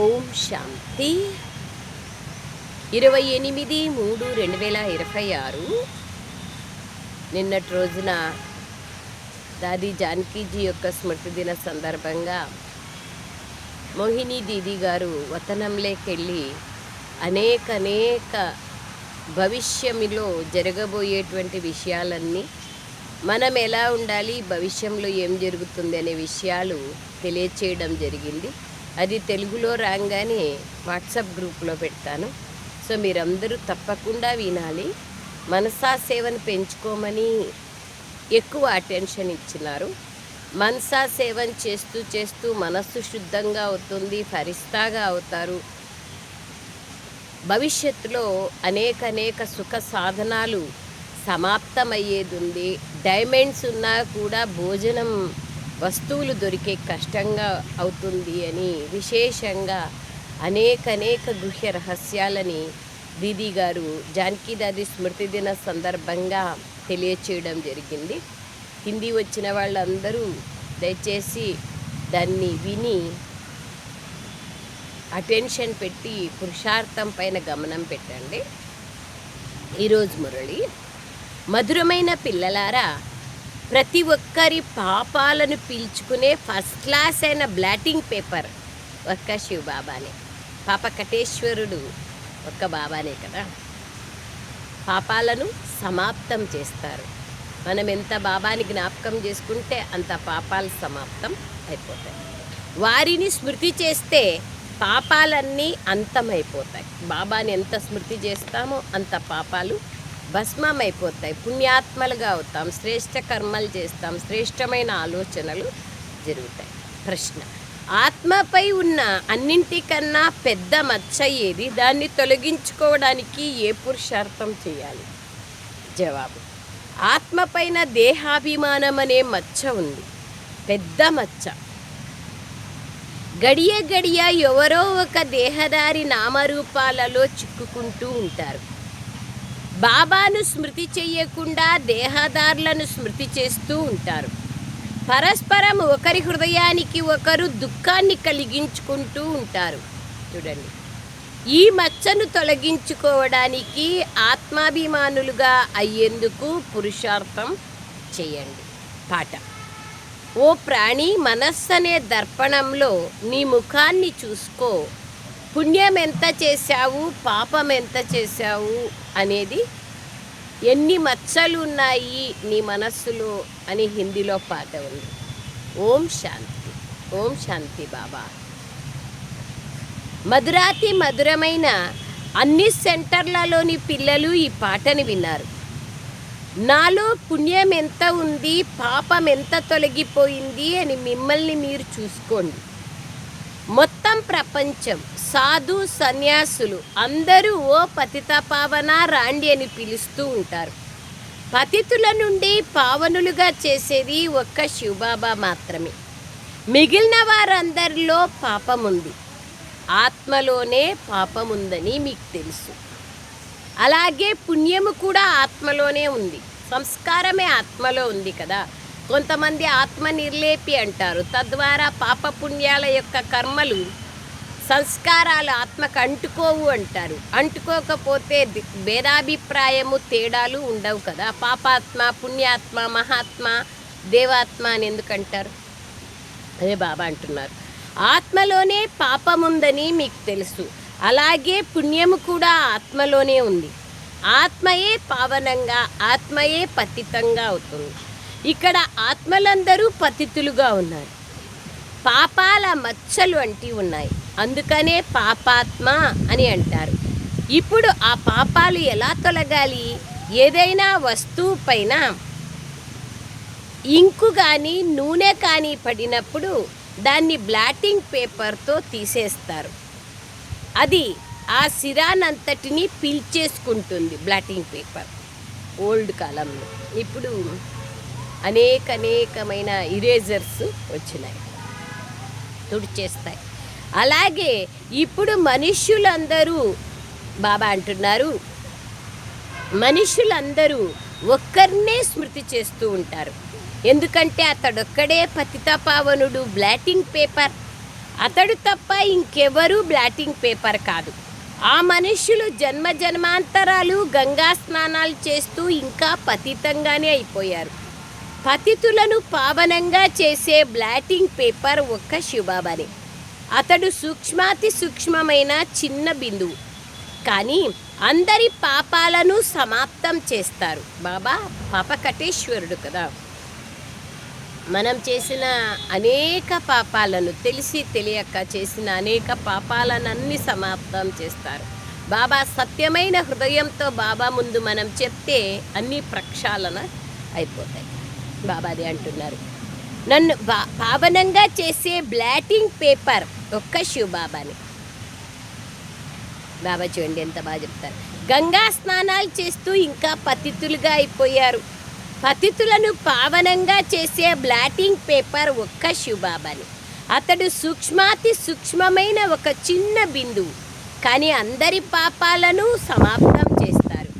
ఓం శాంతి 28/3/2026 నిన్నటి రోజున దాది జానకీజీ యొక్క స్మృతి దిన సందర్భంగా మోహిని దీదీ గారు వతనంలోకెళ్ళి అనేక భవిష్యములో జరగబోయేటువంటి విషయాలన్నీ మనం ఎలా ఉండాలి, భవిష్యంలో ఏం జరుగుతుంది అనే విషయాలు తెలియచేయడం జరిగింది. అది తెలుగులో రాగానే వాట్సాప్ గ్రూప్లో పెడతాను. సో మీరందరూ తప్పకుండా వినాలి. మనసా సేవను పెంచుకోమని ఎక్కువ అటెన్షన్ ఇచ్చినారు. మనసా సేవను చేస్తూ చేస్తూ మనస్సు శుద్ధంగా అవుతుంది, ఫరిస్తాగా అవుతారు. భవిష్యత్తులో అనేక సుఖ సాధనాలు సమాప్తమయ్యేది ఉంది. డైమండ్స్ ఉన్నా కూడా భోజనం వస్తువులు దొరికే కష్టంగా అవుతుంది అని విశేషంగా అనేక గృహ్య రహస్యాలని దీదీ గారు జానకి దాది స్మృతి దిన సందర్భంగా తెలియచేయడం జరిగింది. హిందీ వచ్చిన వాళ్ళందరూ దయచేసి దాన్ని విని అటెన్షన్ పెట్టి పురుషార్థం పైన గమనం పెట్టండి. ఈరోజు మురళి, మధురమైన పిల్లలారా, ప్రతి ఒక్కరి పాపాలను పీల్చుకునే ఫస్ట్ క్లాస్ అయిన బ్లాటింగ్ పేపర్ ఒక్క శివబాబానే. పాప కటేశ్వరుడు ఒక్క బాబానే కదా. పాపాలను సమాప్తం చేస్తారు. మనం ఎంత బాబాని జ్ఞాపకం చేసుకుంటే అంత పాపాలు సమాప్తం అయిపోతాయి. వారిని స్మృతి చేస్తే పాపాలన్నీ అంతమైపోతాయి. బాబాని ఎంత స్మృతి చేస్తామో అంత పాపాలు భస్మమైపోతాయి. పుణ్యాత్మలుగా అవుతాం, శ్రేష్ఠ కర్మలు చేస్తాం, శ్రేష్టమైన ఆలోచనలు జరుగుతాయి. ప్రశ్న: ఆత్మపై ఉన్న అన్నింటికన్నా పెద్ద మచ్చ ఏది? దాన్ని తొలగించుకోవడానికి ఏ పురుషార్థం చేయాలి? జవాబు: ఆత్మపైన దేహాభిమానం అనే మచ్చ ఉంది, పెద్ద మచ్చ. గడియ ఎవరో ఒక దేహదారి నామరూపాలలో చిక్కుకుంటూ ఉంటారు. బాబాను స్మృతి చెయ్యకుండా దేహదారులను స్మృతి చేస్తూ ఉంటారు. పరస్పరం ఒకరి హృదయానికి ఒకరు దుఃఖాన్ని కలిగించుకుంటూ ఉంటారు. చూడండి, ఈ మచ్చను తొలగించుకోవడానికి ఆత్మాభిమానులుగా అయ్యేందుకు పురుషార్థం చేయండి. పాట: ఓ ప్రాణి, మనస్సు అనే దర్పణంలో నీ ముఖాన్ని చూసుకో. పుణ్యం ఎంత చేశావు, పాపం ఎంత చేశావు అనేది, ఎన్ని మచ్చలు ఉన్నాయి నీ మనస్సులో అని హిందీలో పాట ఉంది. ఓం శాంతి, ఓం శాంతి బాబా. మధురాతి మధురమైన అన్ని సెంటర్లలోని పిల్లలు ఈ పాటని విన్నారు. నాలో పుణ్యం ఎంత ఉంది, పాపం ఎంత తొలగిపోయింది అని మిమ్మల్ని మీరు చూసుకోండి. మొత్తం ప్రపంచం, సాధు సన్యాసులు అందరూ ఓ పతిత పావన రాండి అని పిలుస్తూ ఉంటారు. పతితుల నుండి పావనులుగా చేసేది ఒక్క శివబాబా మాత్రమే. మిగిలిన వారందరిలో పాపముంది. ఆత్మలోనే పాపముందని మీకు తెలుసు. అలాగే పుణ్యము కూడా ఆత్మలోనే ఉంది. సంస్కారమే ఆత్మలో ఉంది కదా. కొంతమంది ఆత్మ నిర్లేపి అంటారు. తద్వారా పాపపుణ్యాల యొక్క కర్మలు, సంస్కారాలు ఆత్మకు అంటుకోవు అంటారు. అంటుకోకపోతే భేదాభిప్రాయము, తేడాలు ఉండవు కదా. పాపాత్మ, పుణ్యాత్మ, మహాత్మ, దేవాత్మ అని ఎందుకంటారు? అదే బాబా అంటున్నారు, ఆత్మలోనే పాపముందని మీకు తెలుసు. అలాగే పుణ్యము కూడా ఆత్మలోనే ఉంది. ఆత్మయే పావనంగా, ఆత్మయే పతితంగా అవుతుంది. ఇక్కడ ఆత్మలందరూ పతితులుగా ఉన్నారు. పాపాల మచ్చలు అంటి ఉన్నాయి. అందుకనే పాపాత్మ అని అంటారు. ఇప్పుడు ఆ పాపాలు ఎలా తొలగాలి? ఏదైనా వస్తువు పైన ఇంకు కానీ నూనె కానీ పడినప్పుడు దాన్ని బ్లాటింగ్ పేపర్తో తీసేస్తారు. అది ఆ సిరానంతటిని పీల్చేసుకుంటుంది బ్లాటింగ్ పేపర్. ఓల్డ్ కాలంలో. ఇప్పుడు అనేకమైన ఇరేజర్స్ వచ్చినాయి, తుడిచేస్తాయి. అలాగే ఇప్పుడు మనుష్యులందరూ, బాబా అంటున్నారు, మనుష్యులందరూ ఒక్కరినే స్మృతి చేస్తూ ఉంటారు. ఎందుకంటే అతడొక్కడే పతిత పావనుడు, బ్లాటింగ్ పేపర్. అతడు తప్ప ఇంకెవరూ బ్లాటింగ్ పేపర్ కాదు. ఆ మనుష్యులు జన్మ జన్మాంతరాలు గంగా స్నానాలు చేస్తూ ఇంకా పతితంగానే అయిపోయారు. పతితులను పావనంగా చేసే బ్లాటింగ్ పేపర్ ఒక్క శివబాబానే. అతడు సూక్ష్మాతి సూక్ష్మమైన చిన్న బిందువు, కానీ అందరి పాపాలను సమాప్తం చేస్తారు. బాబా పాపకటేశ్వరుడు కదా. మనం చేసిన అనేక పాపాలను, తెలిసి తెలియక చేసిన అనేక పాపాలనన్నీ సమాప్తం చేస్తారు. బాబా సత్యమైన హృదయంతో బాబా ముందు మనం చెప్తే అన్నీ ప్రక్షాళన అయిపోతాయి. బాబా అదే అంటున్నారు, నన్ను పావనంగా చేసే బ్లాటింగ్ పేపర్ ఒక్క శివబాబాని. బాబా చూడండి ఎంత బాగా చెప్తారు. గంగా స్నానాలు చేస్తూ ఇంకా పతితులుగా అయిపోయారు. పతితులను పావనంగా చేసే బ్లాటింగ్ పేపర్ ఒక్క శివబాబాని. అతడు సూక్ష్మాతి సూక్ష్మమైన ఒక చిన్న బిందువు, కానీ అందరి పాపాలను సమాప్తం చేస్తారు.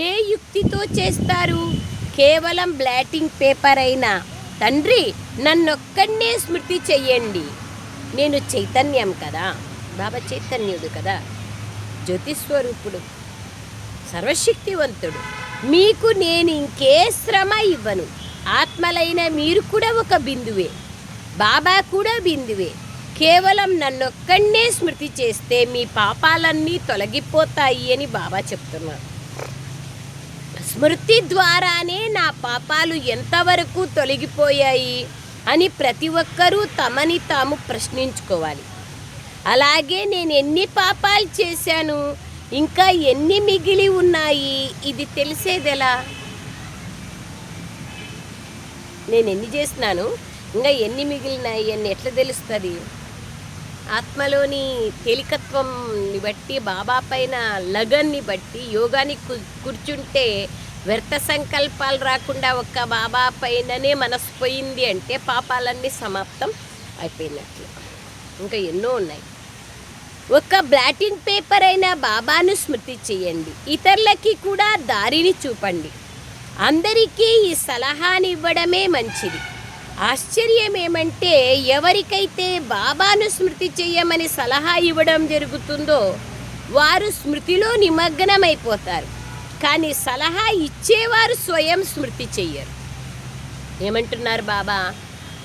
ఏ యుక్తితో చేస్తారు? కేవలం బ్లాటింగ్ పేపర్ అయినా, తండ్రి నన్నొక్కడే స్మృతి చెయ్యండి, నేను చైతన్యం కదా. బాబా చైతన్యుడు కదా, జ్యోతిస్వరూపుడు, సర్వశక్తివంతుడు. మీకు నేను ఇంకే శ్రమ ఇవ్వను. ఆత్మలైన మీరు కూడా ఒక బిందువే, బాబా కూడా బిందువే. కేవలం నన్నొక్కడే స్మృతి చేస్తే మీ పాపాలన్నీ తొలగిపోతాయి అని బాబా చెప్తున్నారు. స్మృతి ద్వారానే నా పాపాలు ఎంతవరకు తొలగిపోయాయి అని ప్రతి ఒక్కరూ తమని తాము ప్రశ్నించుకోవాలి. అలాగే నేను ఎన్ని పాపాలు చేశాను, ఇంకా ఎన్ని మిగిలి ఉన్నాయి, ఇది తెలిసేదెలా? నేను ఎన్ని చేసినాను, ఇంకా ఎన్ని మిగిలినాయి అని ఎట్లా తెలుస్తుంది? ఆత్మలోని తేలికత్వంని బట్టి, బాబా పైన లగన్ని బట్టి, యోగానికి కూర్చుంటే వ్యర్థ సంకల్పాలు రాకుండా ఒక్క బాబా పైననే మనసు పోయింది అంటే పాపాలన్నీ సమాప్తం అయిపోయినట్లు. ఇంకా ఎన్నో ఉన్నాయి. ఒక్క బ్లాటింగ్ పేపర్ అయినా బాబాను స్మృతి చేయండి, ఇతరులకి కూడా దారిని చూపండి. అందరికీ ఈ సలహాని ఇవ్వడమే మంచిది. ఆశ్చర్యం ఏమంటే, ఎవరికైతే బాబాను స్మృతి చేయమని సలహా ఇవ్వడం జరుగుతుందో వారు స్మృతిలో నిమగ్నమైపోతారు, కానీ సలహా ఇచ్చేవారు స్వయం స్మృతి చెయ్యరు. ఏమంటున్నారు బాబా?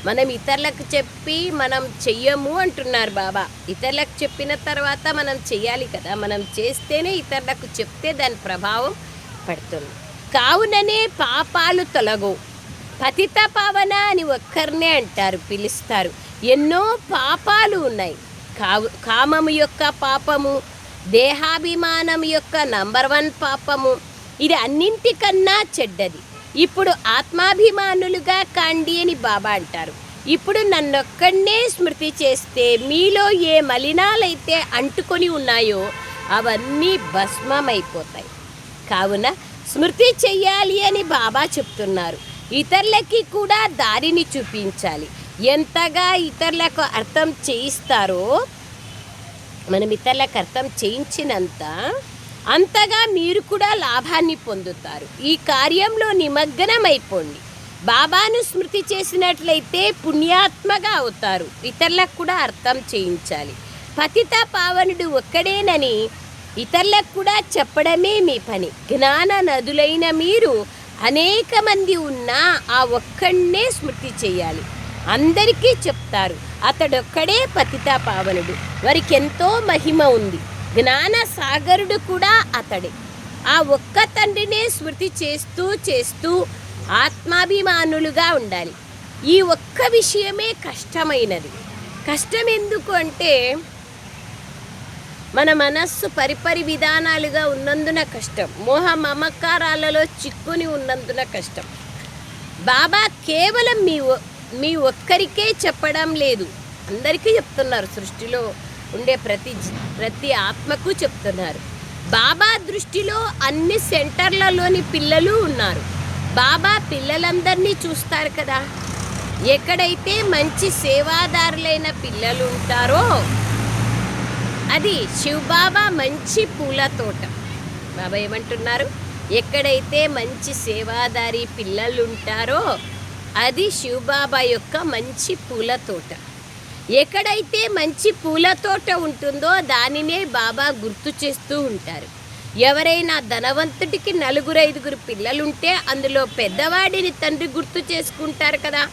మనం ఇతరులకు చెప్పి మనం చెయ్యము అంటున్నారు బాబా. ఇతరులకు చెప్పిన తర్వాత మనం చెయ్యాలి కదా, మనం చేస్తేనే ఇతరులకు చెప్తే దాని ప్రభావం పడుతుంది. కావుననే పాపాలు తొలగవు. పతిత పావన అని ఒక్కరినే అంటారు, పిలుస్తారు. ఎన్నో పాపాలు ఉన్నాయి. కామము యొక్క పాపము, దేహాభిమానం యొక్క నంబర్ 1 పాపము, ఇది అన్నింటికన్నా చెడ్డది. ఇప్పుడు ఆత్మాభిమానులుగా కాండి అని బాబా అంటారు. ఇప్పుడు నన్నొక్కడే స్మృతి చేస్తే మీలో ఏ మలినాలైతే అంటుకొని ఉన్నాయో అవన్నీ భస్మమైపోతాయి. కావున స్మృతి చెయ్యాలి అని బాబా చెప్తున్నారు. ఇతరులకి కూడా దారిని చూపించాలి. ఎంతగా ఇతరులకు అర్థం చేయిస్తారో, మనం ఇతరులకు అర్థం చేయించినంత అంతగా మీరు కూడా లాభాన్ని పొందుతారు. ఈ కార్యంలో నిమగ్నమైపోండి. బాబాను స్మృతి చేసినట్లయితే పుణ్యాత్మగా అవుతారు. ఇతరులకు కూడా అర్థం చేయించాలి. పతిత పావనుడు ఒక్కడేనని ఇతరులకు కూడా చెప్పడమే మీ పని. జ్ఞాన నదులైన మీరు అనేక మంది ఉన్నా ఆ ఒక్కడే స్మృతి చేయాలి. అందరికీ చెప్తారు, అతడొక్కడే పతిత పావనుడు, వారికి ఎంతో మహిమ ఉంది. జ్ఞాన సాగరుడు కూడా అతడే. ఆ ఒక్క తండ్రినే స్మృతి చేస్తూ చేస్తూ ఆత్మాభిమానులుగా ఉండాలి. ఈ ఒక్క విషయమే కష్టమైనది. కష్టం ఎందుకు అంటే మన మనస్సు పరిపరి విధానాలుగా ఉన్నందున కష్టం. మోహ మమకారాలలో చిక్కుని ఉన్నందున కష్టం. బాబా కేవలం మీ ఒక్కరికే చెప్పడం లేదు, అందరికీ చెప్తున్నారు. సృష్టిలో ఉండే ప్రతి ఆత్మకు చెప్తున్నారు. బాబా దృష్టిలో అన్ని సెంటర్లలోని పిల్లలు ఉన్నారు. బాబా పిల్లలందరినీ చూస్తారు కదా. ఎక్కడైతే మంచి సేవాదారులైన పిల్లలు ఉంటారో అది శివబాబా మంచి పూల తోట. బాబా ఏమంటున్నారు? ఎక్కడైతే మంచి సేవాదారి పిల్లలు ఉంటారో అది శివబాబా యొక్క మంచి పూల తోట. ఎక్కడైతే మంచి పూల తోట ఉంటుందో దానినే బాబా గుర్తు చేస్తూ ఉంటారు. ఎవరైనా ధనవంతుడికి 4-5 పిల్లలుంటే అందులో పెద్దవాడిని తండ్రి గుర్తు చేసుకుంటారు కదా.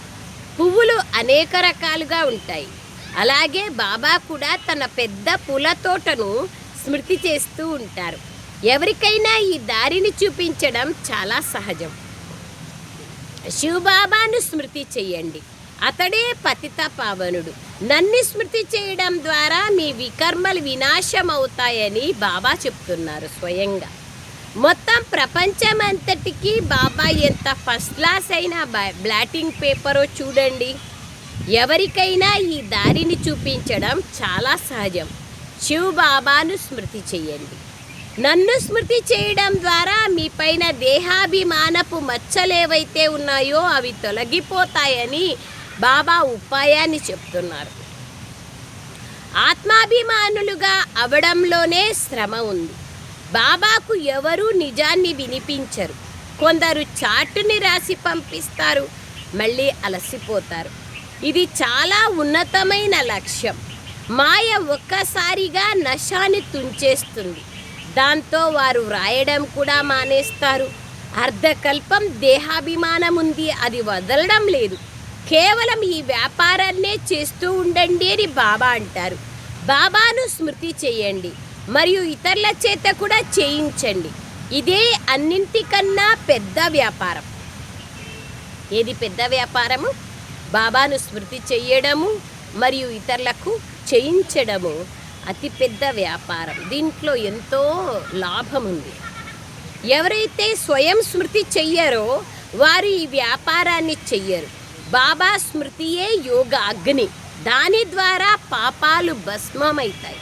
పువ్వులు అనేక రకాలుగా ఉంటాయి. అలాగే బాబా కూడా తన పెద్ద పూల తోటను స్మృతి చేస్తూ ఉంటారు. ఎవరికైనా ఈ దారిని చూపించడం చాలా సహజం. శివబాబాను స్మృతి చెయ్యండి, అతడే పతిత పావనుడు. నన్ను స్మృతి చేయడం ద్వారా మీ వికర్మలు వినాశం అవుతాయని బాబా చెప్తున్నారు స్వయంగా. మొత్తం ప్రపంచమంతటికీ బాబా ఎంత ఫస్ట్ క్లాస్ అయిన బ్లాటింగ్ పేపరో చూడండి. ఎవరికైనా ఈ దారిని చూపించడం చాలా సహజం. శివబాబాను స్మృతి చేయండి. నన్ను స్మృతి చేయడం ద్వారా మీ పైన దేహాభిమానపు మచ్చలేవైతే ఉన్నాయో అవి తొలగిపోతాయని బాబా ఉపాయాన్ని చెప్తున్నారు. ఆత్మాభిమానులుగా అవడంలోనే శ్రమ ఉంది. బాబాకు ఎవరూ నిజాన్ని వినిపించరు. కొందరు చాటుని రాసి పంపిస్తారు, మళ్ళీ అలసిపోతారు. ఇది చాలా ఉన్నతమైన లక్ష్యం. మాయ ఒక్కసారిగా నశాన్ని తుంచేస్తుంది. దాంతో వారు వ్రాయడం కూడా మానేస్తారు. అర్ధకల్పం దేహాభిమానం ఉంది, అది వదలడం లేదు. కేవలం ఈ వ్యాపారాన్నే చేస్తూ ఉండండి అని బాబా అంటారు. బాబాను స్మృతి చేయండి మరియు ఇతరుల చేత కూడా చేయించండి. ఇదే అన్నింటికన్నా పెద్ద వ్యాపారం. ఏది పెద్ద వ్యాపారము? బాబాను స్మృతి చెయ్యడము మరియు ఇతరులకు చేయించడము అతి పెద్ద వ్యాపారం. దీంట్లో ఎంతో లాభం ఉంది. ఎవరైతే స్వయం స్మృతి చెయ్యరో వారు ఈ వ్యాపారాన్ని చెయ్యరు. బాబా స్మృతియే యోగ అగ్ని. దాని ద్వారా పాపాలు భస్మమవుతాయి.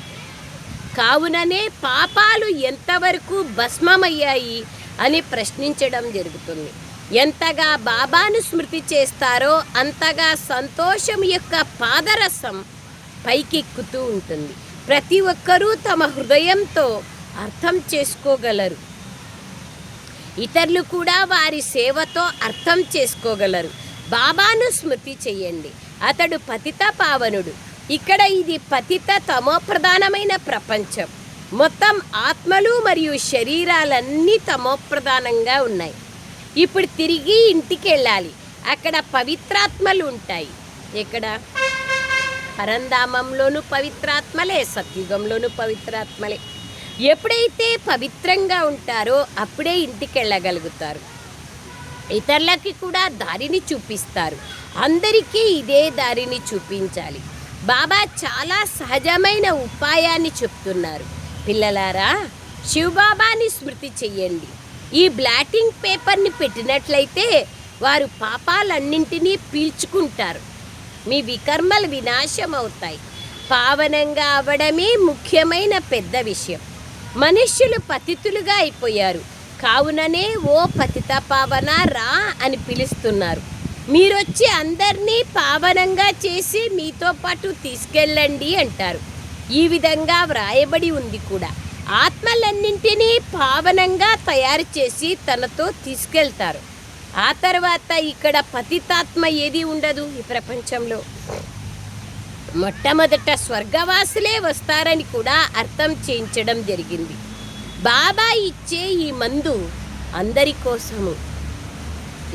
కావుననే పాపాలు ఎంతవరకు భస్మమయ్యాయి అని ప్రశ్నించడం జరుగుతుంది. ఎంతగా బాబాను స్మృతి చేస్తారో అంతగా సంతోషం యొక్క పాదరసం పైకెక్కుతూ ఉంటుంది. ప్రతి ఒక్కరూ తమ హృదయంతో అర్థం చేసుకోగలరు. ఇతరులు కూడా వారి సేవతో అర్థం చేసుకోగలరు. బాబాను స్మృతి చెయ్యండి, అతడు పతిత పావనుడు. ఇక్కడ ఇది పతిత తమోప్రధానమైన ప్రపంచం. మొత్తం ఆత్మలు మరియు శరీరాలన్నీ తమోప్రధానంగా ఉన్నాయి. ఇప్పుడు తిరిగి ఇంటికి వెళ్ళాలి. అక్కడ పవిత్రాత్మలు ఉంటాయి. ఎక్కడ? పరంధామంలోనూ పవిత్రాత్మలే, సత్యుగంలోనూ పవిత్రాత్మలే. ఎప్పుడైతే పవిత్రంగా ఉంటారో అప్పుడే ఇంటికి వెళ్ళగలుగుతారు. ఇతరులకి కూడా దారిని చూపిస్తారు. అందరికీ ఇదే దారిని చూపించాలి. బాబా చాలా సహజమైన ఉపాయాన్ని చెప్తున్నారు. పిల్లలారా, శివబాబాని స్మృతి చెయ్యండి. ఈ బ్లాటింగ్ పేపర్ని పెట్టినట్లయితే వారు పాపాలన్నింటినీ పీల్చుకుంటారు. మీ వికర్మలు వినాశం అవుతాయి. పావనంగా అవడమే ముఖ్యమైన పెద్ద విషయం. మనుష్యులు పతితులుగా అయిపోయారు. కావుననే ఓ పతిత పావన రా అని పిలుస్తున్నారు. మీరొచ్చి అందరినీ పావనంగా చేసి మీతో పాటు తీసుకెళ్ళండి అంటారు. ఈ విధంగా వ్రాయబడి ఉంది కూడా. ఆత్మలన్నింటినీ పావనంగా తయారు చేసి తనతో తీసుకెళ్తారు. ఆ తర్వాత ఇక్కడ పతితాత్మ ఏది ఉండదు ఈ ప్రపంచంలో. మొట్టమొదట స్వర్గవాసులే వస్తారని కూడా అర్థం చేయించడం జరిగింది. బాబా ఇచ్చే ఈ మందు అందరి కోసము.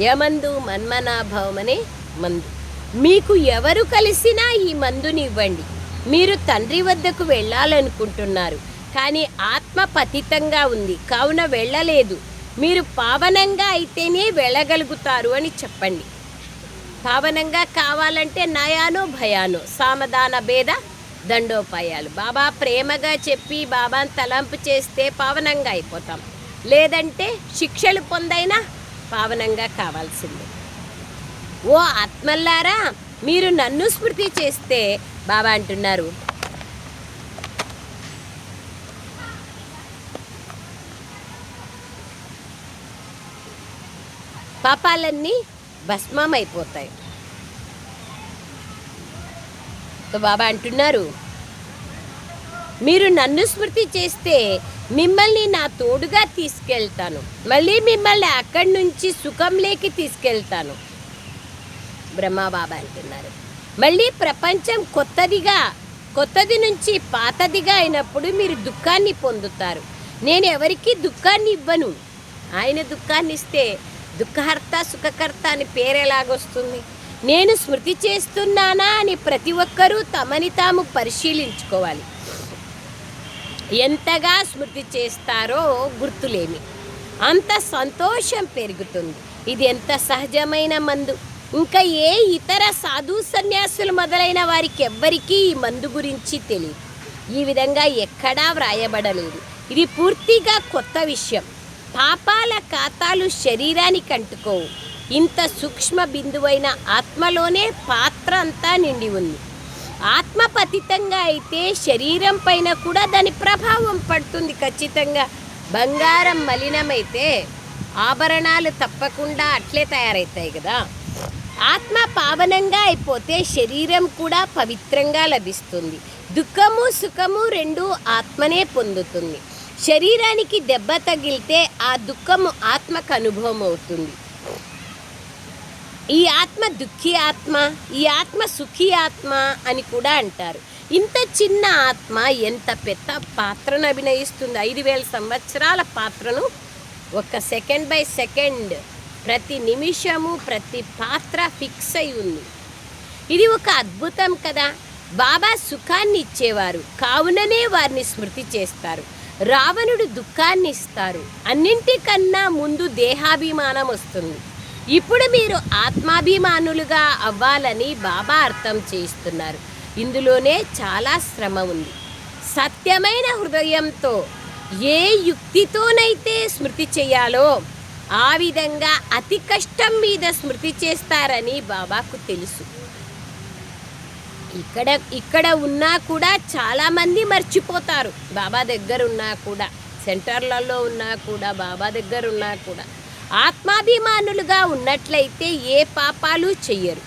యమందు మన్మనాభవం అనే మందు. మీకు ఎవరు కలిసినా ఈ మందుని ఇవ్వండి. మీరు తండ్రి వద్దకు వెళ్ళాలనుకుంటున్నారు, కానీ ఆత్మ పతితంగా ఉంది, కావున వెళ్ళలేదు. మీరు పావనంగా అయితేనే వెళ్ళగలుగుతారు అని చెప్పండి. పావనంగా కావాలంటే నయానో భయానో సామధాన భేద దండోపాయాలు. బాబా ప్రేమగా చెప్పి బాబాను తలంపు చేస్తే పావనంగా అయిపోతాం. లేదంటే శిక్షలు పొందైనా పావనంగా కావాల్సిందే. ఓ ఆత్మల్లారా, మీరు నన్ను స్మృతి చేస్తే బాబా అంటున్నారు, పాపాలన్నీ భస్మమైపోతాయి. సో బాబా అంటున్నారు, మీరు నన్ను స్మృతి చేస్తే మిమ్మల్ని నా తోడుగా తీసుకెళ్తాను. మళ్ళీ మిమ్మల్ని అక్కడి నుంచి సుఖంలోకి తీసుకెళ్తాను. బ్రహ్మ బాబా అంటున్నారు. మళ్ళీ ప్రపంచం కొత్తది నుంచి పాతదిగా అయినప్పుడు మీరు దుఃఖాన్ని పొందుతారు. నేను ఎవరికి దుఃఖాన్ని ఇవ్వను. ఆయన దుఃఖాన్ని ఇస్తే దుఃఖహర్త సుఖకర్త అని పేరు ఎలాగొస్తుంది? నేను స్మృతి చేస్తున్నానా అని ప్రతి ఒక్కరూ తమని తాము పరిశీలించుకోవాలి. ఎంతగా స్మృతి చేస్తారో గుర్తులేమి, అంత సంతోషం పెరుగుతుంది. ఇది ఎంత సహజమైన మందు. ఇంకా ఏ ఇతర సాధు సన్యాసులు మొదలైన వారికి ఎవ్వరికీ ఈ మందు గురించి తెలియదు. ఈ విధంగా ఎక్కడా వ్రాయబడలేదు. ఇది పూర్తిగా కొత్త విషయం. పాపాల ఖాతాలు శరీరానికి అంటుకోవు. ఇంత సూక్ష్మ బిందువైన ఆత్మలోనే పాత్ర అంతా నిండి ఉంది. ఆత్మ పతితంగా అయితే శరీరం పైన కూడా దాని ప్రభావం పడుతుంది ఖచ్చితంగా. బంగారం మలినమైతే ఆభరణాలు తప్పకుండా అట్లే తయారవుతాయి కదా. ఆత్మ పావనంగా అయిపోతే శరీరం కూడా పవిత్రంగా లభిస్తుంది. దుఃఖము సుఖము రెండూ ఆత్మనే పొందుతుంది. శరీరానికి దెబ్బ తగిలితే ఆ దుఃఖము ఆత్మకు అనుభవం అవుతుంది. ఈ ఆత్మ దుఃఖి ఆత్మ, ఈ ఆత్మ సుఖీ ఆత్మ అని కూడా అంటారు. ఇంత చిన్న ఆత్మ ఎంత పెద్ద పాత్రను అభినయిస్తుంది. 5000 సంవత్సరాల పాత్రను ఒక సెకండ్ బై సెకండ్ ప్రతి నిమిషము ప్రతి పాత్ర ఫిక్స్ అయి ఉంది. ఇది ఒక అద్భుతం కదా. బాబా సుఖాన్ని ఇచ్చేవారు కావుననే వారిని స్మృతి చేస్తారు. రావణుడు దుఃఖాన్ని ఇస్తారు. అన్నింటికన్నా ముందు దేహాభిమానం వస్తుంది. ఇప్పుడు మీరు ఆత్మాభిమానులుగా అవ్వాలని బాబా అర్థం చేయిస్తున్నారు. ఇందులోనే చాలా శ్రమ ఉంది. సత్యమైన హృదయంతో ఏ యుక్తితోనైతే స్మృతి చేయాలో ఆ విధంగా అతి కష్టం మీద స్మృతి చేస్తారని బాబాకు తెలుసు. ఇక్కడ ఉన్నా కూడా చాలామంది మర్చిపోతారు. బాబా దగ్గర ఉన్నా కూడా, సెంటర్లలో ఉన్నా కూడా, బాబా దగ్గర ఉన్నా కూడా ఆత్మాభిమానులుగా ఉన్నట్లయితే ఏ పాపాలు చెయ్యరు.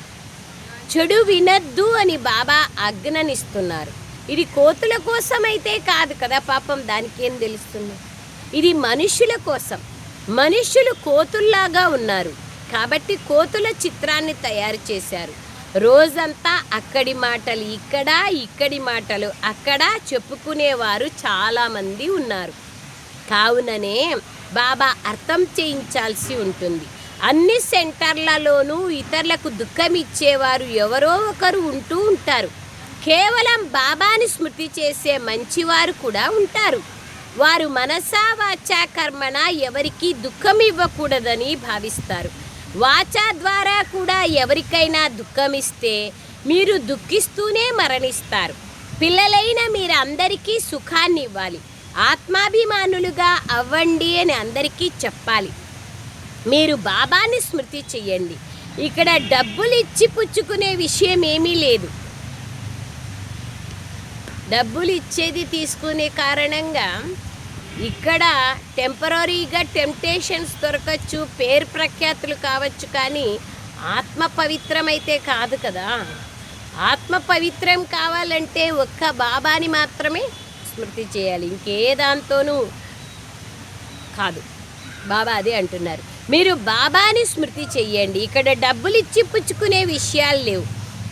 చెడు వినద్దు అని బాబా ఆజ్ఞనిస్తున్నారు. ఇది కోతుల కోసమైతే కాదు కదా పాపం, దానికి ఏం తెలుస్తుంది? ఇది మనుషుల కోసం. మనుషులు కోతుల్లాగా ఉన్నారు కాబట్టి కోతుల చిత్రాన్ని తయారు చేశారు. రోజంతా అక్కడి మాటలు ఇక్కడ, ఇక్కడి మాటలు అక్కడ చెప్పుకునేవారు చాలామంది ఉన్నారు. కావుననే బాబా అర్థం చేయించాల్సి ఉంటుంది. అన్ని సెంటర్లలోనూ ఇతరులకు దుఃఖం ఇచ్చేవారు ఎవరో ఒకరు ఉంటూ ఉంటారు. కేవలం బాబాని స్మృతి చేసే మంచివారు కూడా ఉంటారు. వారు మనసా వాచా కర్మణ ఎవరికి దుఃఖం ఇవ్వకూడదని భావిస్తారు. వాచా ద్వారా కూడా ఎవరికైనా దుఃఖం ఇస్తే మీరు దుఃఖిస్తూనే మరణిస్తారు. పిల్లలైన మీరు అందరికీ సుఖాన్ని ఇవ్వాలి. ఆత్మాభిమానులుగా అవ్వండి అని అందరికీ చెప్పాలి. మీరు బాబాని స్మృతి చెయ్యండి. ఇక్కడ డబ్బులు ఇచ్చి పుచ్చుకునే విషయం ఏమీ లేదు. డబ్బులు ఇచ్చేది తీసుకునే కారణంగా ఇక్కడ టెంపరీగా టెంప్టేషన్స్ దొరకచ్చు, పేరు ప్రఖ్యాతులు కావచ్చు, కానీ ఆత్మ పవిత్రమైతే కాదు కదా. ఆత్మ పవిత్రం కావాలంటే ఒక్క బాబాని మాత్రమే స్మృతి చేయాలి, ఇంకే దాంతోనూ కాదు. బాబా అదే అంటున్నారు, మీరు బాబాని స్మృతి చెయ్యండి. ఇక్కడ డబ్బులు ఇచ్చి పుచ్చుకునే విషయాలు లేవు.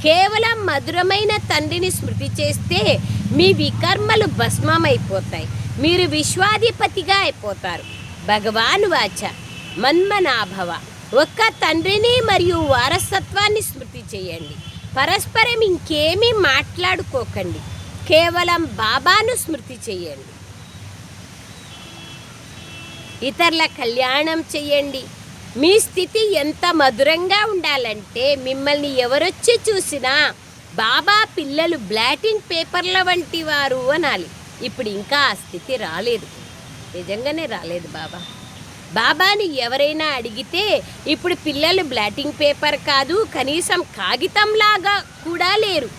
కేవలం మధురమైన తండ్రిని స్మృతి చేస్తే మీ వికర్మలు భస్మమైపోతాయి. మీరు విశ్వాధిపతిగా అయిపోతారు. భగవాన్ వాచ మన్మనాభవ. ఒక్క తండ్రిని మరియు వారసత్వాన్ని స్మృతి చేయండి. పరస్పరం ఇంకేమీ మాట్లాడుకోకండి. కేవలం బాబాను స్మృతి చేయండి. ఇతరుల కళ్యాణం చెయ్యండి. మీ స్థితి ఎంత మధురంగా ఉండాలంటే మిమ్మల్ని ఎవరొచ్చి చూసినా బాబా పిల్లలు బ్లాటింగ్ పేపర్ల వంటి వారు అనాలి. ఇప్పుడు ఇంకా ఆ స్థితి రాలేదు, నిజంగానే రాలేదు. బాబాని ఎవరైనా అడిగితే ఇప్పుడు పిల్లలు బ్లాటింగ్ పేపర్ కాదు, కనీసం కాగితంలాగా కూడా లేరు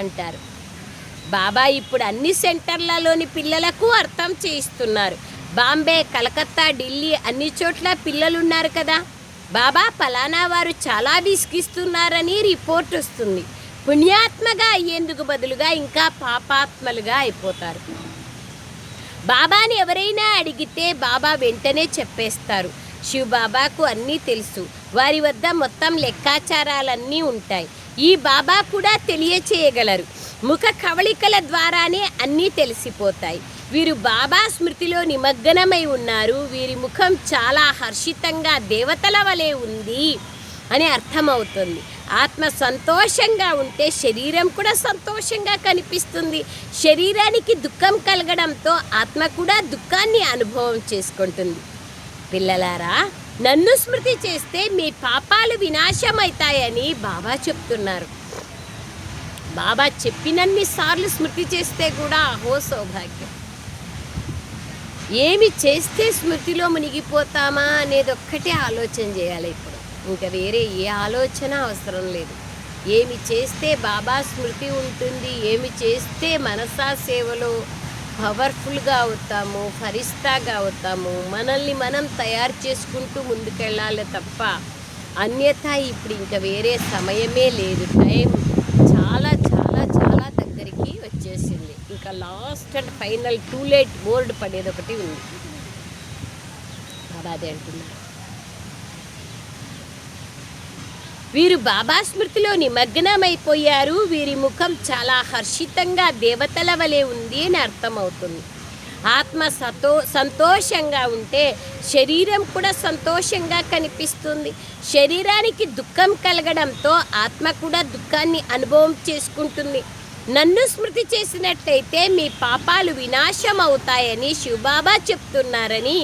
అంటారు. బాబా ఇప్పుడు అన్ని సెంటర్లలోని పిల్లలకు అర్థం చేయిస్తున్నారు. బాంబే, కలకత్తా, ఢిల్లీ అన్ని చోట్ల పిల్లలున్నారు కదా. బాబా ఫలానా వారు చాలా విసిగిస్తున్నారని రిపోర్ట్ వస్తుంది. పుణ్యాత్మగా అయ్యేందుకు బదులుగా ఇంకా పాపాత్మలుగా అయిపోతారు. బాబాని ఎవరైనా అడిగితే బాబా వెంటనే చెప్పేస్తారు. శివ్ బాబాకు అన్నీ తెలుసు. వారి వద్ద మొత్తం లెక్కాచారాలన్నీ ఉంటాయి. ఈ బాబా కూడా తెలియచేయగలరు. ముఖ కవళికల ద్వారానే అన్నీ తెలిసిపోతాయి. వీరు బాబా స్మృతిలో నిమగ్నమై ఉన్నారు. వీరి ముఖం చాలా హర్షితంగా దేవతల వలె ఉంది అని అర్థమవుతుంది. ఆత్మ సంతోషంగా ఉంటే శరీరం కూడా సంతోషంగా కనిపిస్తుంది. శరీరానికి దుఃఖం కలగడంతో ఆత్మ కూడా దుఃఖాన్ని అనుభవం చేసుకుంటుంది. పిల్లలారా, నన్ను స్మృతి చేస్తే మీ పాపాలు వినాశమవుతాయని బాబా చెప్తున్నారు. బాబా చెప్పినన్ని సార్లు స్మృతి చేస్తే కూడా అహో సౌభాగ్యం. ఏమి చేస్తే స్మృతిలో మునిగిపోతామా అనేది ఒక్కటే ఆలోచన చేయాలి. ఇప్పుడు ఇంకా వేరే ఏ ఆలోచన అవసరం లేదు. ఏమి చేస్తే బాబా స్మృతి ఉంటుంది, ఏమి చేస్తే మనసా సేవలో పవర్ఫుల్గా అవుతాము, ఫరిస్తాగా అవుతాము, మనల్ని మనం తయారు చేసుకుంటూ ముందుకెళ్ళాలి తప్ప అన్యథా ఇప్పుడు ఇంకా వేరే సమయమే లేదు. టైం చాలా చాలా చాలా దగ్గరికి వచ్చేసింది. ఇంకా last and final too late board పడేది ఒకటి ఉంది. బాబా అదే అంటున్నారు. వీరు బాబా స్మృతిలో నిమగ్నమైపోయారు. వీరి ముఖం చాలా హర్షితంగా దేవతల వలె ఉంది అని అర్థమవుతుంది. ఆత్మ సంతోషంగా ఉంటే శరీరం కూడా సంతోషంగా కనిపిస్తుంది. శరీరానికి దుఃఖం కలగడంతో ఆత్మ కూడా దుఃఖాన్ని అనుభవం చేసుకుంటుంది. నన్ను స్మృతి చేసినట్లయితే మీ పాపాలు వినాశం అవుతాయని శివబాబా చెప్తున్నారని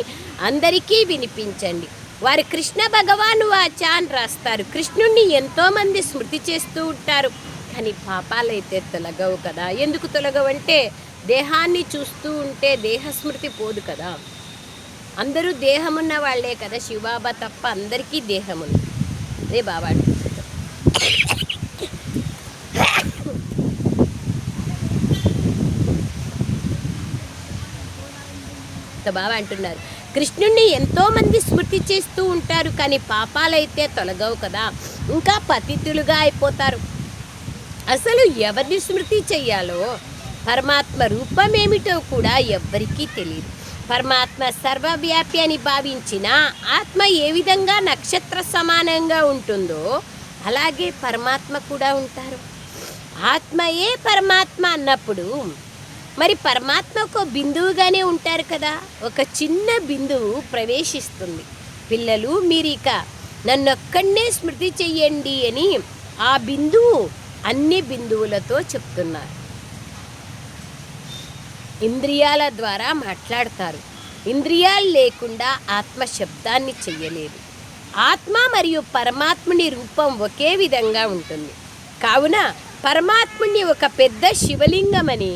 అందరికీ వినిపించండి. వారు కృష్ణ భగవాను వాచ అని రాస్తారు. కృష్ణుణ్ణి ఎంతోమంది స్మృతి చేస్తూ ఉంటారు, కానీ పాపాలైతే తొలగవు కదా. ఎందుకు తొలగవంటే దేహాన్ని చూస్తూ ఉంటే దేహస్మృతి పోదు కదా. అందరూ దేహమున్న వాళ్ళే కదా, శివబాబా తప్ప అందరికీ దేహముంది. అదే బాబా బాబా అంటున్నారు. కృష్ణుణ్ణి ఎంతోమంది స్మృతి చేస్తూ ఉంటారు, కానీ పాపాలైతే తొలగవు కదా, ఇంకా పతితులుగా అయిపోతారు. అసలు ఎవరిని స్మృతి చెయ్యాలో, పరమాత్మ రూపమేమిటో కూడా ఎవ్వరికీ తెలియదు. పరమాత్మ సర్వవ్యాపి అని భావించిన ఆత్మ ఏ విధంగా నక్షత్ర సమానంగా ఉంటుందో అలాగే పరమాత్మ కూడా ఉంటారు. ఆత్మయే పరమాత్మ అన్నప్పుడు మరి పరమాత్మ ఒక బిందువుగానే ఉంటారు కదా. ఒక చిన్న బిందువు ప్రవేశిస్తుంది. పిల్లలు, మీరు ఇక నన్నొక్కడనే స్మృతి చెయ్యండి అని ఆ బిందువు అన్ని బిందువులతో చెప్తున్నారు. ఇంద్రియాల ద్వారా మాట్లాడతారు. ఇంద్రియాలు లేకుండా ఆత్మ శబ్దాన్ని చెయ్యలేదు. ఆత్మ మరియు పరమాత్ముని రూపం ఒకే విధంగా ఉంటుంది. కావున పరమాత్ముని ఒక పెద్ద శివలింగమని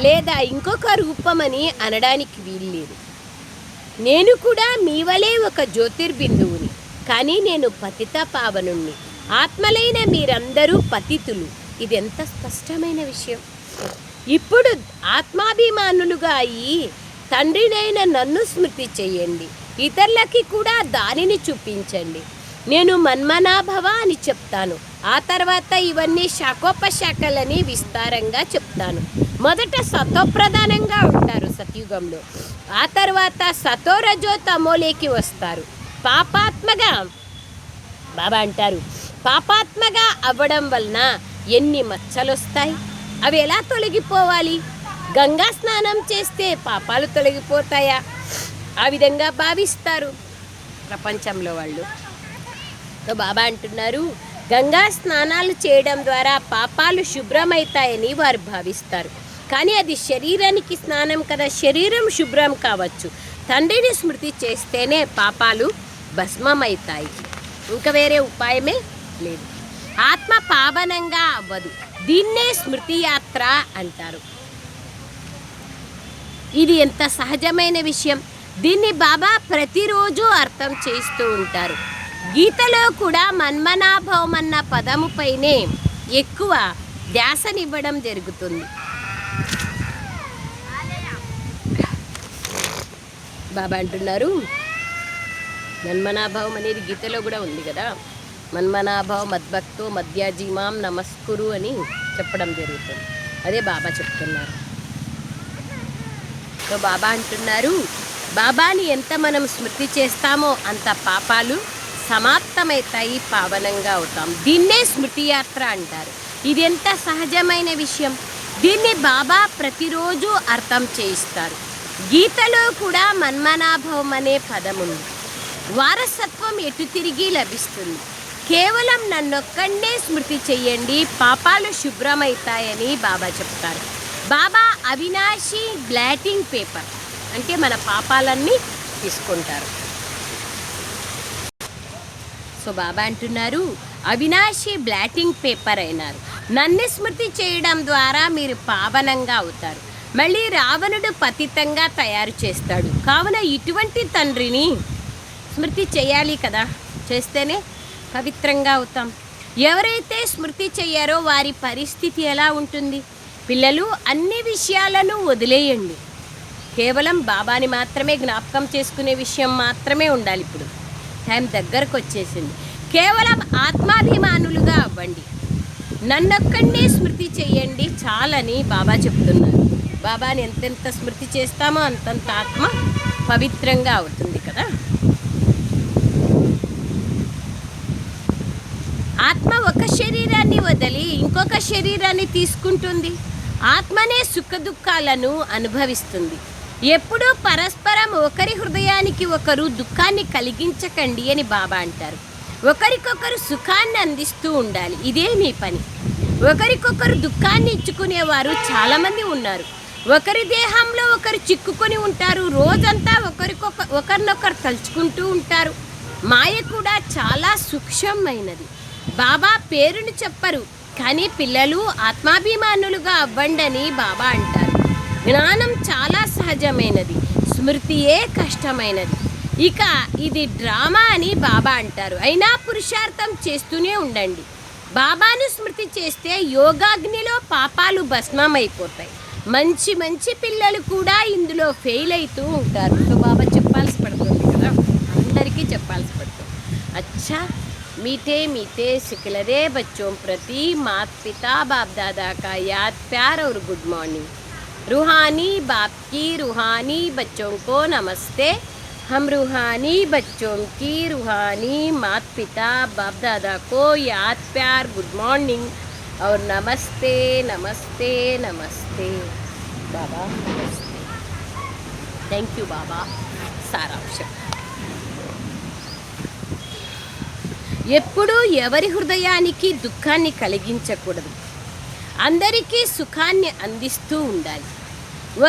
లేదా ఇంకొక రూపమని అనడానికి వీల్లేదు. నేను కూడా మీ వలే ఒక జ్యోతిర్బిందువుని, కానీ నేను పతిత పావనుణ్ణి. ఆత్మలైన మీరందరూ పతితులు. ఇది ఎంత స్పష్టమైన విషయం. ఇప్పుడు ఆత్మాభిమానులుగా అయ్యి తండ్రినైన నన్ను స్మృతి చెయ్యండి. ఇతరులకి కూడా దానిని చూపించండి. నేను మన్మనాభవ అని చెప్తాను. ఆ తర్వాత ఇవన్నీ శాఖోపశాఖలని విస్తారంగా చెప్తాను. మొదట సతోప్రధానంగా ఉంటారు సత్యుగంలో, ఆ తర్వాత సతోరజో తమోలేకి వస్తారు. పాపాత్మగా బాబా అంటారు, పాపాత్మగా అవ్వడం వలన ఎన్ని మచ్చలు వస్తాయి, అవి ఎలా తొలగిపోవాలి? గంగా స్నానం చేస్తే పాపాలు తొలగిపోతాయా? ఆ విధంగా భావిస్తారు ప్రపంచంలో వాళ్ళు. బాబా అంటున్నారు, గంగా స్నానాలు చేయడం ద్వారా పాపాలు శుభ్రమవుతాయని వారు భావిస్తారు. కానీ అది శరీరానికి స్నానం కదా, శరీరం శుభ్రం కావచ్చు. తండ్రిని స్మృతి చేస్తేనే పాపాలు భస్మమవుతాయి. ఇంకా వేరే ఉపాయమే లేదు. ఆత్మ పావనంగా అవ్వదు. దీన్నే స్మృతి యాత్ర అంటారు. ఇది ఎంత సహజమైన విషయం. దీన్ని బాబా ప్రతిరోజు అర్థం చేస్తూ ఉంటారు. గీతలో కూడా మన్మనాభవం అన్న పదముపైనే ఎక్కువ ధ్యాసనివ్వడం జరుగుతుంది. బాబా అంటున్నారు, మన్మనాభవం అనేది గీతలో కూడా ఉంది కదా. మన్మనాభవ మద్భక్తో మధ్యాజీమాం నమస్కురు అని చెప్పడం జరుగుతుంది. అదే బాబా చెప్తున్నారు. సో బాబా అంటున్నారు, బాబాని ఎంత మనం స్మృతి చేస్తామో అంత పాపాలు సమాప్తమవుతాయి, పావనంగా అవుతాం. దీన్నే స్మృతి యాత్ర అంటారు. ఇది ఎంత సహజమైన విషయం. దీన్ని బాబా ప్రతిరోజు అర్థం చేయిస్తారు. గీతలో కూడా మన్మనాభవం అనే పదం ఉంది. వారసత్వం ఎటు తిరిగి లభిస్తుంది. కేవలం నన్నొక్కడే స్మృతి చెయ్యండి, పాపాలు శుభ్రమవుతాయని బాబా చెప్తారు. బాబా అవినాశి బ్లాటింగ్ పేపర్ అంటే మన పాపాలన్నీ తీసుకుంటారు. సో బాబా అంటున్నారు, అవినాశి బ్లాటింగ్ పేపర్ అయినారు. నన్ను స్మృతి చేయడం ద్వారా మీరు పావనంగా అవుతారు. మళ్ళీ రావణుడు పతితంగా తయారు చేస్తాడు. కావున ఇటువంటి తండ్రిని స్మృతి చేయాలి కదా, చేస్తేనే పవిత్రంగా అవుతాం. ఎవరైతే స్మృతి చెయ్యారో వారి పరిస్థితి ఎలా ఉంటుంది? పిల్లలు, అన్ని విషయాలను వదిలేయండి. కేవలం బాబాని మాత్రమే జ్ఞాపకం చేసుకునే విషయం మాత్రమే ఉండాలి. ఇప్పుడు టైం దగ్గరకు వచ్చేసింది. కేవలం ఆత్మాభిమానులుగా అవ్వండి. నన్నొక్కడే స్మృతి చెయ్యండి చాలని బాబా చెప్తున్నారు. బాబాని ఎంతెంత స్మృతి చేస్తామో అంతంత ఆత్మ పవిత్రంగా అవుతుంది కదా. ఆత్మ ఒక శరీరాన్ని వదిలి ఇంకొక శరీరాన్ని తీసుకుంటుంది. ఆత్మనే సుఖ దుఃఖాలను అనుభవిస్తుంది. ఎప్పుడూ పరస్పరం ఒకరి హృదయానికి ఒకరు దుఃఖాన్ని కలిగించకండి అని బాబా అంటారు. ఒకరికొకరు సుఖాన్ని అందిస్తూ ఉండాలి. ఇదే మీ పని. ఒకరికొకరు దుఃఖాన్ని ఇచ్చుకునేవారు చాలామంది ఉన్నారు. ఒకరి దేహంలో ఒకరు చిక్కుకొని ఉంటారు. రోజంతా ఒకరినొకరు తలుచుకుంటూ ఉంటారు. మాయ కూడా చాలా సూక్ష్మమైనది. బాబా పేరును చెప్పరు, కానీ పిల్లలు ఆత్మాభిమానులుగా అవ్వండని బాబా అంటారు. జ్ఞానం చాలా సహజమైనది, స్మృతియే కష్టమైనది. ఇక ఇది డ్రామా అని బాబా అంటారు. అయినా పురుషార్థం చేస్తూనే ఉండండి. బాబాను స్మృతి చేస్తే యోగాగ్నిలో పాపాలు భస్మమైపోతాయి. మంచి మంచి పిల్లలు కూడా ఇందులో ఫెయిల్ అవుతూ ఉంటారు. సో బాబా చెప్పాల్సి పడుతుంది కదా, అందరికీ చెప్పాల్సి పడుతుంది. अच्छा मीठे मीठे सिखलरे बच्चों प्रति माता पिता बाप दादा का याद प्यार और गुड मॉर्निंग. रूहानी बाप की रूहानी बच्चों को नमस्ते. हम रूहानी बच्चों की रूहानी माता पिता बाप दादा को याद प्यार गुड मॉर्निंग और नमस्ते नमस्ते नमस्ते. बाबा नमस्ते. थैंक यू बाबा. सारांशం, ఎప్పుడూ ఎవరి హృదయానికి దుఃఖాన్ని కలిగించకూడదు. అందరికీ సుఖాన్ని అందిస్తూ ఉండాలి.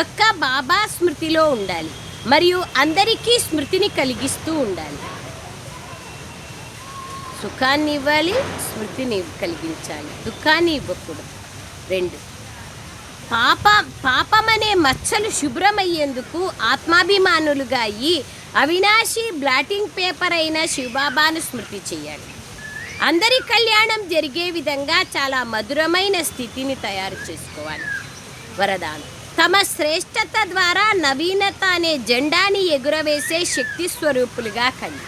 ఒక్క బాబా స్మృతిలో ఉండాలి మరియు అందరికీ స్మృతిని కలిగిస్తూ ఉండాలి. సుఖాన్ని ఇవ్వాలి, స్మృతిని కలిగించాలి, దుఃఖాన్ని ఇవ్వకూడదు. 2 పాపమనే మచ్చలు శుభ్రమయ్యేందుకు ఆత్మాభిమానులుగా అయ్యి అవినాశి బ్లాటింగ్ పేపర్ అయిన శివబాబాను స్మృతి చేయాలి. అందరి కళ్యాణం జరిగే విధంగా చాలా మధురమైన స్థితిని తయారు చేసుకోవాలి. వరదానం, తమ శ్రేష్టత ద్వారా నవీనత అనే జెండాని ఎగురవేసే శక్తి స్వరూపులుగా కండి.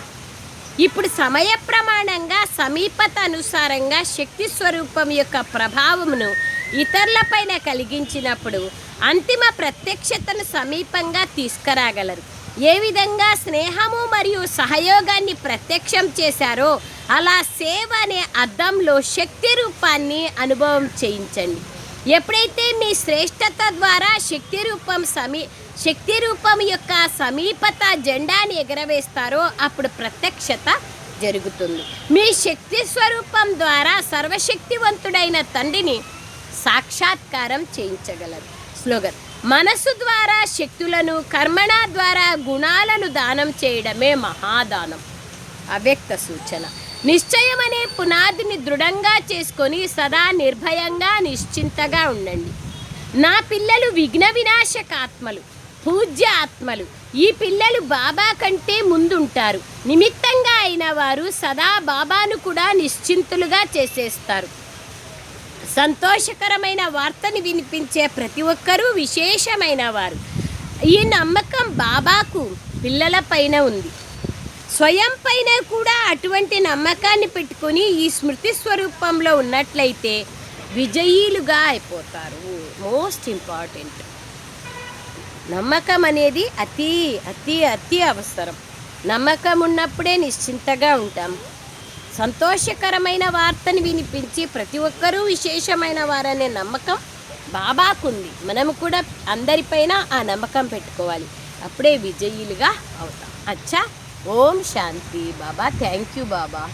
ఇప్పుడు సమయ ప్రమాణంగా సమీపత అనుసారంగా శక్తి స్వరూపం యొక్క ప్రభావమును ఇతరులపైన కలిగించినప్పుడు అంతిమ ప్రత్యక్షతను సమీపంగా తీసుకురాగలరు. ఏ విధంగా స్నేహము మరియు సహయోగాన్ని ప్రత్యక్షం చేశారో అలా సేవ అనే అర్థంలో శక్తి రూపాన్ని అనుభవం చేయించండి. ఎప్పుడైతే మీ శ్రేష్టత ద్వారా శక్తి రూపం యొక్క సమీపత జెండాని ఎగరవేస్తారో అప్పుడు ప్రత్యక్షత జరుగుతుంది. మీ శక్తి స్వరూపం ద్వారా సర్వశక్తివంతుడైన తండ్రిని సాక్షాత్కారం చేయించగలరు. స్లోగన్, మనసు ద్వారా శక్తులను, కర్మణ ద్వారా గుణాలను దానం చేయడమే మహాదానం. అవ్యక్త సూచన, నిశ్చయం అనే పునాదిని దృఢంగా చేసుకొని సదా నిర్భయంగా నిశ్చింతగా ఉండండి. నా పిల్లలు విఘ్న వినాశక ఆత్మలు, పూజ్య ఆత్మలు. ఈ పిల్లలు బాబా కంటే ముందుంటారు. నిమిత్తంగా అయిన వారు సదా బాబాను కూడా నిశ్చింతులుగా చేసేస్తారు. సంతోషకరమైన వార్తని వినిపించే ప్రతి ఒక్కరూ విశేషమైన వారు. ఈ నమ్మకం బాబాకు పిల్లల పైన ఉంది. స్వయం పైన కూడా అటువంటి నమ్మకాన్ని పెట్టుకొని ఈ స్మృతి స్వరూపంలో ఉన్నట్లయితే విజయీలుగా అయిపోతారు. మోస్ట్ ఇంపార్టెంట్, నమ్మకం అనేది అతి అతి అతి అవసరం. నమ్మకం ఉన్నప్పుడే నిశ్చింతగా ఉంటాం. సంతోషకరమైన వార్తను వినిపించి ప్రతి ఒక్కరూ విశేషమైన వారనే నమ్మకం బాబాకుంది. మనము కూడా అందరిపైన ఆ నమ్మకం పెట్టుకోవాలి. అప్పుడే విజయులుగా అవుతాం. అచ్చా, ఓం శాంతి. బాబా థ్యాంక్ యూ బాబా.